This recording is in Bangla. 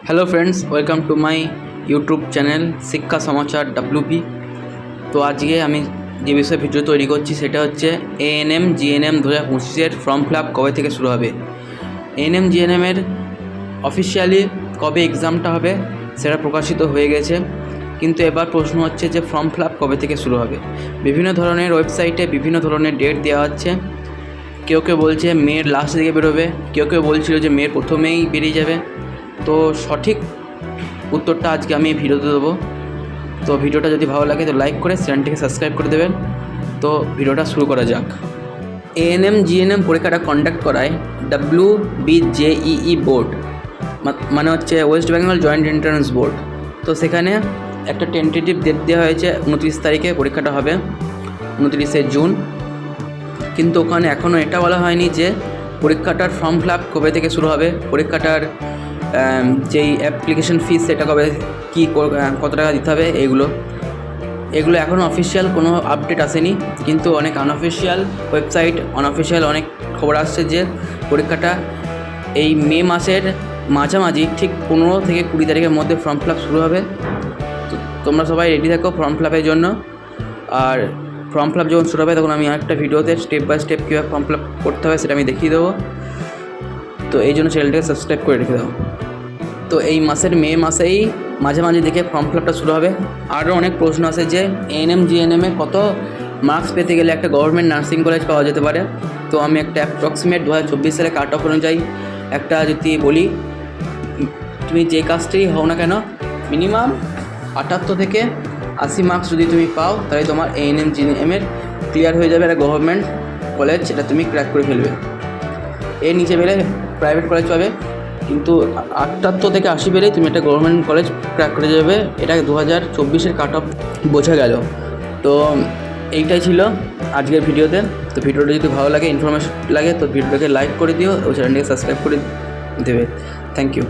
Hello friends, welcome to my YouTube channel শিক্ষা সমাচার WP। তো আজকে আমি যে বিষয়ে ভিডিও তৈরি করছি সেটা হচ্ছে ANM GNM 2025-এর ফর্ম ফিল আপ কবে থেকে শুরু হবে। ANM GNM-এর অফিসিয়ালি কবে এক্সামটা হবে সেটা প্রকাশিত হয়ে গেছে, কিন্তু এবার প্রশ্ন হচ্ছে যে ফর্ম ফিল আপ কবে থেকে শুরু হবে। বিভিন্ন ধরনের ওয়েবসাইটে বিভিন্ন ধরনের ডেট দেওয়া হচ্ছে। কেউ কেউ বলছে মের লাস্ট দিকে বেরোবে, কেউ কেউ বলছিল যে মের প্রথমেই বেরিয়ে যাবে। তো সঠিক উত্তরটা আজকে আমি ভিডিওতে দেবো। তো ভিডিওটা যদি ভালো লাগে তো লাইক করে চ্যানেলটিকে সাবস্ক্রাইব করে দেবেন। তো ভিডিওটা শুরু করা যাক। ANM GNM পরীক্ষাটা কন্ডাক্ট করায় WBJEE বোর্ড, মানে হচ্ছে West Bengal joint entrance board. তো সেখানে একটা টেন্টেটিভ ডেট দেওয়া হয়েছে, 29 তারিখে পরীক্ষাটা হবে, 29শে জুন। কিন্তু ওখানে এখনও এটা বলা হয়নি যে পরীক্ষাটার ফর্ম ফিল আপ কবে থেকে শুরু হবে, পরীক্ষাটার যেই অ্যাপ্লিকেশন ফিস সেটা কবে কত টাকা দিতে হবে, এগুলো এখনও অফিসিয়াল কোনো আপডেট আসেনি। কিন্তু অনেক আনঅফিসিয়াল ওয়েবসাইট, অনঅফিসিয়াল অনেক খবর আসছে যে পরীক্ষাটা এই মে মাসের মাঝামাঝি ঠিক 15 থেকে 20 তারিখের মধ্যে ফর্ম ফিল আপ শুরু হবে। তো তোমরা সবাই রেডি থাকো ফর্ম ফিল আপের জন্য। আর ফর্ম ফিল আপ যখন শুরু হবে তখন আমি আরেকটা ভিডিওতে স্টেপ বাই স্টেপ কীভাবে ফর্ম ফিল আপ করতে হবে সেটা আমি দেখিয়ে দেবো। তো এই জন্য চ্যানেলটাকে সাবস্ক্রাইব করে রেখে দাও। তো এই মাসের মে মাসেই মাঝামাঝি থেকে ফর্ম ফিল আপটা শুরু হবে। আরও অনেক প্রশ্ন আছে যে ANM GNM-এ কত মার্কস পেতে গেলে একটা গভর্নমেন্ট নার্সিং কলেজ পাওয়া যেতে পারে। তো আমি একটা অ্যাপ্রক্সিমেট 2024 সালে কাট অফ অনুযায়ী একটা যদি বলি, তুমি যে কাজটাই হও না কেন মিনিমাম 78 থেকে 80 মার্কস যদি তুমি পাও তাহলে তোমার ANM GNM-এর ক্লিয়ার হয়ে যাবে একটা গভর্নমেন্ট কলেজ, সেটা তুমি ক্র্যাক করে ফেলবে। এর নিচে পেলে প্রাইভেট কলেজ পাবে, কিন্তু 78 থেকে 80 পেলেই তুমি একটা গভর্নমেন্ট কলেজ ক্র্যাক করে যাবে। এটা 2024-এর কাট অফ বোঝা গেল। তো এইটাই ছিল আজকের ভিডিওতে। তো ভিডিওটা যদি ভালো লাগে, ইনফরমেশন লাগে, তো ভিডিওটাকে লাইক করে দিও ও চ্যানেলটাকে সাবস্ক্রাইব করে দেবে। Thank you.